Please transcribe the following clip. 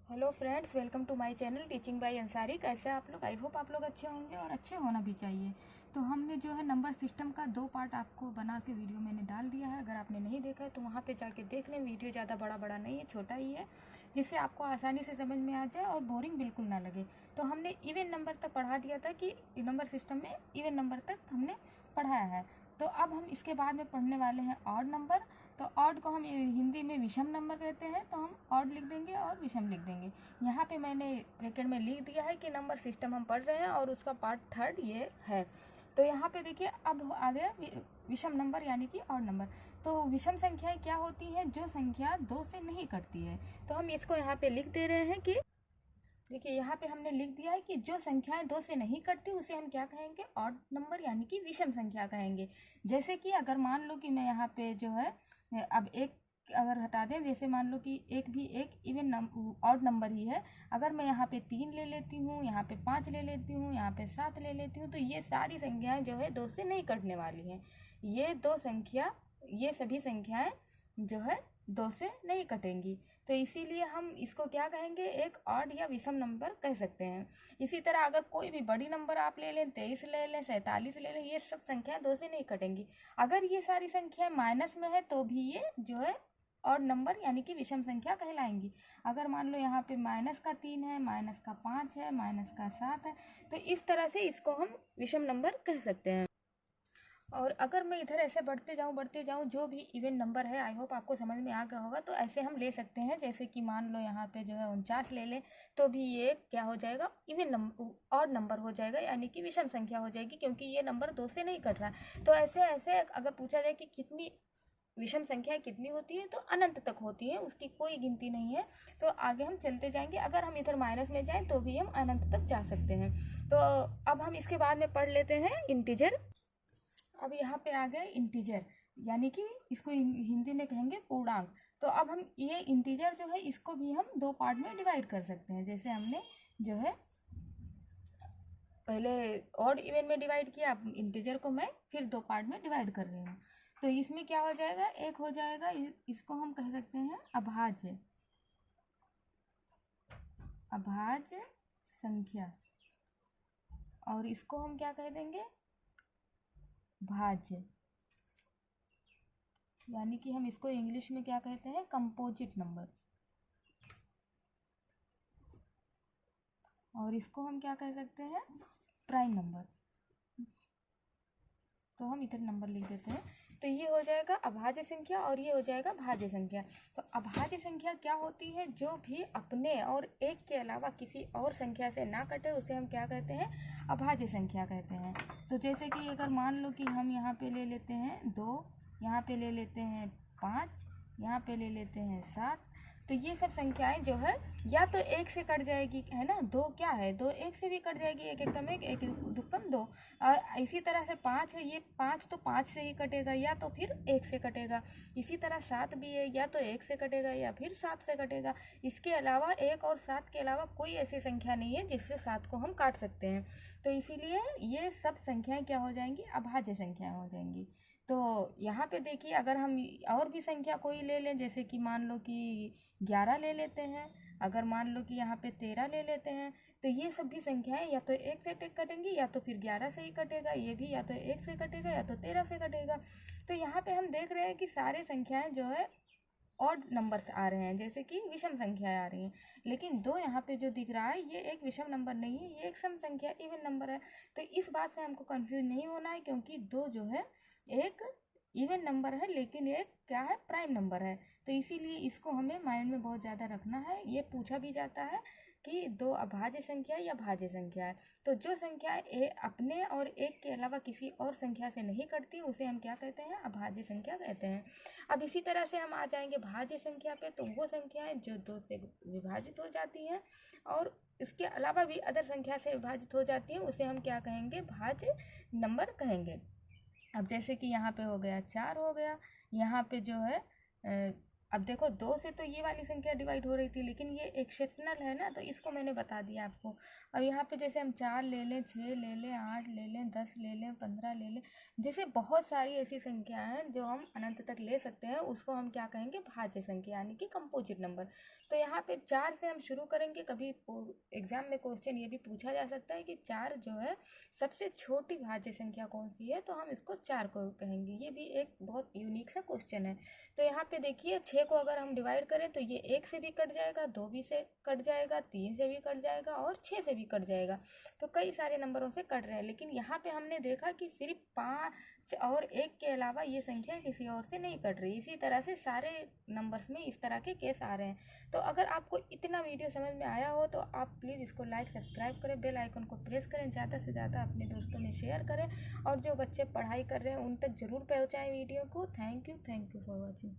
Hello friends, welcome to my channel teaching by Ansari. कैसे आप लोग? आई होप आप लोग अच्छे होंगे और अच्छे होना भी चाहिए। तो हमने जो है नंबर सिस्टम का 2 पार्ट आपको बना के वीडियो मैंने डाल दिया है। अगर आपने नहीं देखा है तो वहाँ पे जाके देख लें। वीडियो ज़्यादा बड़ा नहीं है, छोटा ही है, जिससे आपको आसानी से समझ में आ जाए और बोरिंग बिल्कुल ना लगे। तो हमने इवन नंबर तक पढ़ा दिया था कि नंबर सिस्टम में इवन नंबर तक हमने पढ़ाया है। तो अब हम इसके बाद में पढ़ने वाले हैं ऑड नंबर। तो ऑड को हम हिंदी में विषम नंबर कहते हैं, तो हम ऑड लिख देंगे और विषम लिख देंगे। यहाँ पे मैंने ब्रैकेट में लिख दिया है कि नंबर सिस्टम हम पढ़ रहे हैं और उसका पार्ट 3 ये है। तो यहाँ पे देखिए अब आ गया विषम नंबर यानी कि ऑड नंबर। तो विषम संख्याएं क्या होती हैं? जो संख्या 2 से नहीं कटती है। तो हम इसको यहाँ पे लिख दे रहे हैं कि देखिए यहाँ पे हमने लिख दिया है कि जो संख्याएं 2 से नहीं कटती उसे हम क्या कहेंगे? ऑड नंबर यानी कि विषम संख्या कहेंगे। जैसे कि अगर मान लो कि मैं यहाँ पे जो है अब एक अगर हटा दें, जैसे मान लो कि एक भी एक इवन ऑड नंबर ही है। अगर मैं यहाँ पे 3 ले लेती हूँ, यहाँ पे 5 ले लेती हूँ, यहाँ पे 7 ले लेती हूँ, तो ये सारी संख्याएं जो है 2 से नहीं कटने वाली हैं। ये सभी संख्याएं जो है 2 से नहीं कटेंगी। तो इसीलिए हम इसको क्या कहेंगे? एक ऑड या विषम नंबर कह सकते हैं। इसी तरह अगर कोई भी बड़ी नंबर आप ले लें, 23 ले लें, 47 ले लें, ये सब संख्याएं 2 से नहीं कटेंगी। अगर ये सारी संख्याएं माइनस में है तो भी ये जो है ऑड नंबर यानी कि विषम संख्या कहलाएंगी। अगर मान लो यहाँ पे -3 है, -5 है, -7 है, तो इस तरह से इसको हम विषम नंबर कह सकते हैं। और अगर मैं इधर ऐसे बढ़ते जाऊँ जो भी इवन नंबर है, आई होप आपको समझ में आ गया होगा। तो ऐसे हम ले सकते हैं, जैसे कि मान लो यहाँ पे जो है 49 ले लें, तो भी ये क्या हो जाएगा? इवन नंबर, ऑड नंबर हो जाएगा, यानी कि विषम संख्या हो जाएगी, क्योंकि ये नंबर 2 से नहीं कट रहा है। तो ऐसे ऐसे अगर पूछा जाए कि कितनी विषम संख्याएं कितनी होती है, तो अनंत तक होती है, उसकी कोई गिनती नहीं है। तो आगे हम चलते जाएंगे। अगर हम इधर माइनस में जाएं तो भी हम अनंत तक जा सकते हैं। तो अब हम इसके बाद में पढ़ लेते हैं इंटीजर। अब यहाँ पे आ गए इंटीजर, यानी कि इसको हिंदी में कहेंगे पूर्णांक। तो अब हम ये इंटीजर जो है इसको भी हम 2 पार्ट में डिवाइड कर सकते हैं। जैसे हमने जो है पहले ऑड इवन में डिवाइड किया, अब इंटीजर को मैं फिर 2 पार्ट में डिवाइड कर रही हूँ। तो इसमें क्या हो जाएगा? एक हो जाएगा, इसको हम कह सकते हैं अभाज्य, अभाज्य संख्या, और इसको हम क्या कह देंगे? भाज्य, यानी कि हम इसको इंग्लिश में क्या कहते हैं? Composite number. और इसको हम क्या कह सकते हैं? Prime number. तो हम इधर नंबर लिख देते हैं। तो ये हो जाएगा अभाज्य संख्या और ये हो जाएगा भाज्य संख्या। तो अभाज्य संख्या क्या होती है? जो भी अपने और एक के अलावा किसी और संख्या से ना कटे उसे हम क्या कहते हैं? अभाज्य संख्या कहते हैं। तो जैसे कि अगर मान लो कि हम यहाँ पे ले लेते हैं 2, यहाँ पे ले लेते हैं 5, यहाँ पे ले लेते हैं 7, तो ये सब संख्याएं जो है या तो 1 से कट जाएगी, है ना। 2 क्या है? 2 1 से भी कट जाएगी, 1 एकम 1, 1 दुक्कम 2। इसी तरह से 5 है, ये 5 तो 5 से ही कटेगा या तो फिर 1 से कटेगा। इसी तरह 7 भी है, या तो 1 से कटेगा या फिर 7 से कटेगा। इसके अलावा 1 और 7 के अलावा कोई ऐसी संख्या नहीं है जिससे 7 को हम काट सकते हैं। तो इसीलिए ये सब संख्याएं क्या हो जाएंगी? अभाज्य संख्याएं हो जाएंगी। तो यहाँ पे देखिए, अगर हम और भी संख्या कोई ले लें, जैसे कि मान लो कि 11 ले लेते हैं, अगर मान लो कि यहाँ पे 13 ले लेते हैं, तो ये सब भी संख्याएं या तो 1 से कटेंगी या तो फिर 11 से ही कटेगा। ये भी या तो 1 से कटेगा या तो 13 से कटेगा। तो यहाँ पे हम देख रहे हैं कि सारे संख्याएं जो है ऑड नंबर्स आ रहे हैं, जैसे कि विषम संख्याएं आ रही हैं। लेकिन 2 यहाँ पे जो दिख रहा है ये एक विषम नंबर नहीं है, ये एक सम संख्या इवन नंबर है। तो इस बात से हमको कंफ्यूज नहीं होना है, क्योंकि 2 जो है एक इवन नंबर है, लेकिन एक क्या है? प्राइम नंबर है। तो इसीलिए इसको हमें माइंड में बहुत ज़्यादा रखना है। ये पूछा भी जाता है कि 2 अभाज्य संख्या या भाज्य संख्या है। तो जो संख्या अपने और एक के अलावा किसी और संख्या से नहीं कटती उसे हम क्या कहते हैं? अभाज्य संख्या कहते हैं। अब इसी तरह से हम आ जाएंगे भाज्य संख्या पे। तो वो संख्याएं जो 2 से विभाजित हो जाती हैं और इसके अलावा भी अदर संख्या से विभाजित हो जाती हैं, उसे हम क्या कहेंगे? भाज्य नंबर कहेंगे। अब जैसे कि यहाँ पे हो गया 4 हो गया, यहाँ पे जो है अब देखो 2 से तो ये वाली संख्या डिवाइड हो रही थी, लेकिन ये एक्सेप्शनल है ना, तो इसको मैंने बता दिया आपको। अब यहाँ पे जैसे हम 4 ले लें, 6 ले लें, 8 ले लें, 10 ले लें, 15 ले लें, जैसे बहुत सारी ऐसी संख्या हैं जो हम अनंत तक ले सकते हैं, उसको हम क्या कहेंगे, भाज्य संख्या, यानी कि कंपोजिट नंबर। तो यहाँ पे 4 से हम शुरू करेंगे। कभी एग्जाम में क्वेश्चन ये भी पूछा जा सकता है कि 4 जो है सबसे छोटी भाज्य संख्या कौन सी है, तो हम इसको 4 को कहेंगे। ये भी एक बहुत यूनिक सा क्वेश्चन है। तो यहाँ पे देखिए 6 को अगर हम डिवाइड करें तो ये 1 से भी कट जाएगा, 2 भी से कट जाएगा, 3 से भी कट जाएगा और 6 से भी कट जाएगा। तो कई सारे नंबरों से कट रहे हैं, लेकिन यहाँ पे हमने देखा कि सिर्फ 5 और 1 के अलावा ये संख्या किसी और से नहीं कट रही। इसी तरह से सारे नंबर्स में इस तरह के केस आ रहे हैं। तो अगर आपको इतना वीडियो समझ में आया हो तो आप प्लीज़ इसको लाइक सब्सक्राइब करें, बेल आइकन को प्रेस करें, ज़्यादा से ज़्यादा अपने दोस्तों में शेयर करें, और जो बच्चे पढ़ाई कर रहे हैं उन तक ज़रूर पहुँचाएँ वीडियो को। Thank you for watching.